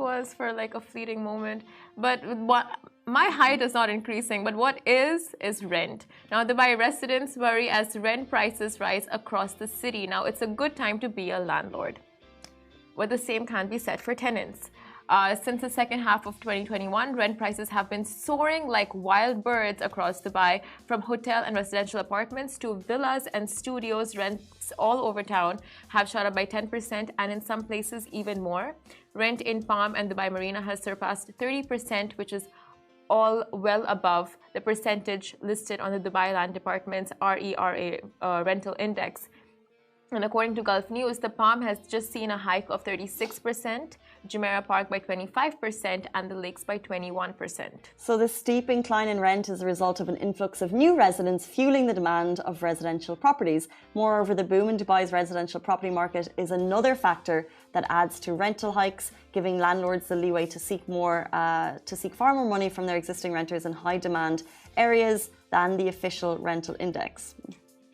was for like a fleeting moment. But what my height is not increasing, but what is rent. Now, Dubai residents worry as rent prices rise across the city. Now, it's a good time to be a landlord. But the same can't be said for tenants. Since the second half of 2021, rent prices have been soaring like wild birds across Dubai, from hotel and residential apartments to villas and studios. Rents all over town have shot up by 10%, and in some places even more. Rent in Palm and Dubai Marina has surpassed 30%, which is all well above the percentage listed on the Dubai Land Department's RERA rental index. And according to Gulf News, the Palm has just seen a hike of 36%, Jumeirah Park by 25%, and the Lakes by 21%. So the steep incline in rent is a result of an influx of new residents fueling the demand of residential properties. Moreover, the boom in Dubai's residential property market is another factor that adds to rental hikes, giving landlords the leeway to seek far more money from their existing renters in high-demand areas than the official rental index.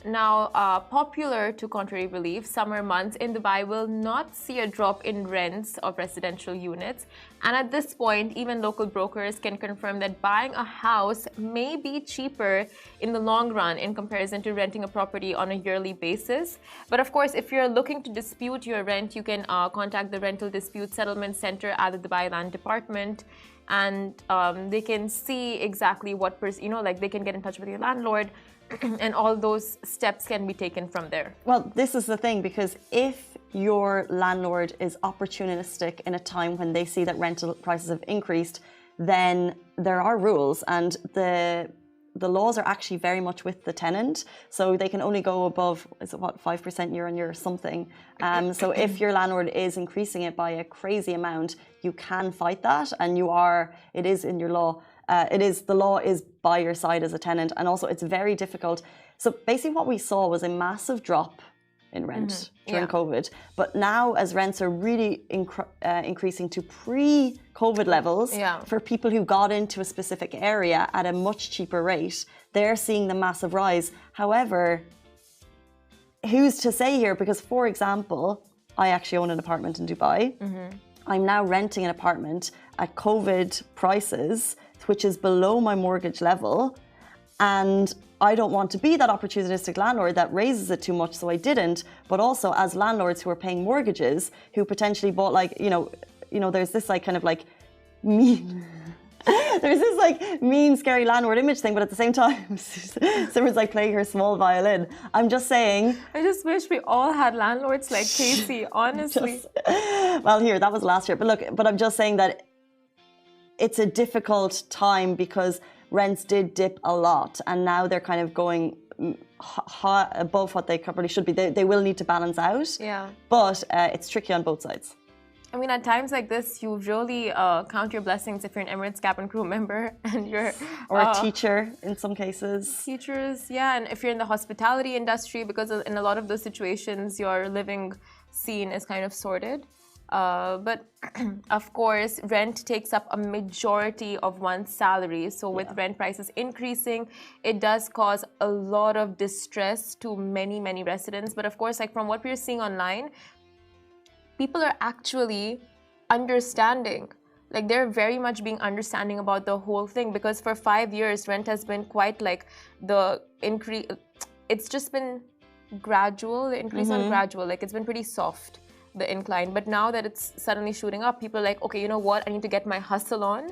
Now, popular to contrary belief, summer months in Dubai will not see a drop in rents of residential units. And at this point, even local brokers can confirm that buying a house may be cheaper in the long run in comparison to renting a property on a yearly basis. But of course, if you're looking to dispute your rent, you can contact the Rental Dispute Settlement Center at the Dubai Land Department. And they can see exactly what they can get in touch with your landlord. And all those steps can be taken from there. Well, this is the thing, because if your landlord is opportunistic in a time when they see that rental prices have increased, then there are rules, and the laws are actually very much with the tenant. So they can only go above, 5% year on year or something. So if your landlord is increasing it by a crazy amount, you can fight that, and it is in your law. The law is by your side as a tenant, and also it's very difficult. So basically what we saw was a massive drop in rent during COVID. But now, as rents are really increasing to pre-COVID levels, for people who got into a specific area at a much cheaper rate, they're seeing the massive rise. However, who's to say here? Because, for example, I actually own an apartment in Dubai. I'm now renting an apartment at COVID prices, which is below my mortgage level, and I don't want to be that opportunistic landlord that raises it too much, so I didn't. But also, as landlords who are paying mortgages, who potentially bought there's this mean, there's this mean, scary landlord image thing, but at the same time, someone's playing her small violin. I'm just saying. I just wish we all had landlords like Casey, honestly. That was last year. But I'm just saying that it's a difficult time because rents did dip a lot, and now they're kind of going high above what they probably should be. They will need to balance out. Yeah. But it's tricky on both sides. I mean, at times like this, you really count your blessings if you're an Emirates cabin crew member and you're... Or a teacher in some cases. Teachers, yeah. And if you're in the hospitality industry, because in a lot of those situations, your living scene is kind of sorted. But of course, rent takes up a majority of one's salary. So with rent prices increasing, it does cause a lot of distress to many, many residents. But of course, from what we're seeing online, people are actually understanding. They're very much being understanding about the whole thing, because for 5 years, rent has been quite the increase. It's just been gradual, the increase on gradual. It's been pretty soft, the incline. But now that it's suddenly shooting up, people are okay, you know what? I need to get my hustle on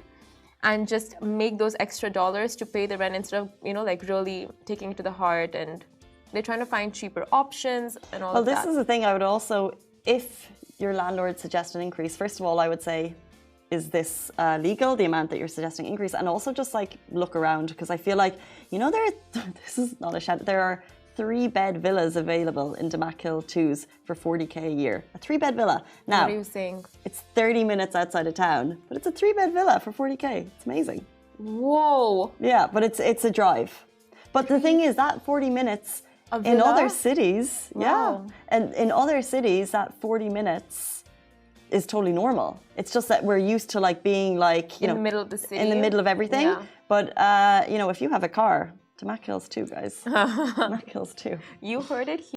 and just make those extra dollars to pay the rent instead of, really taking it to the heart. And they're trying to find cheaper options and all of that. Well, this is the thing. I would also, if your landlord suggests an increase, first of all, I would say, is this legal, the amount that you're suggesting increase? And also just look around, because I feel this is not a shout, there are 3-bed villas available in Damac Hill 2s for 40k a year. A 3-bed villa. Now, what are you saying? It's 30 minutes outside of town, but it's a 3-bed villa for 40k. It's amazing. Whoa. Yeah, but it's a drive. But the thing is that 40 minutes in other cities, and in other cities, that 40 minutes is totally normal. It's just that we're used to being in the middle of the city, in the middle of everything. Yeah. But if you have a car, Damac Hills too, guys. Damac Hills too. You heard it here.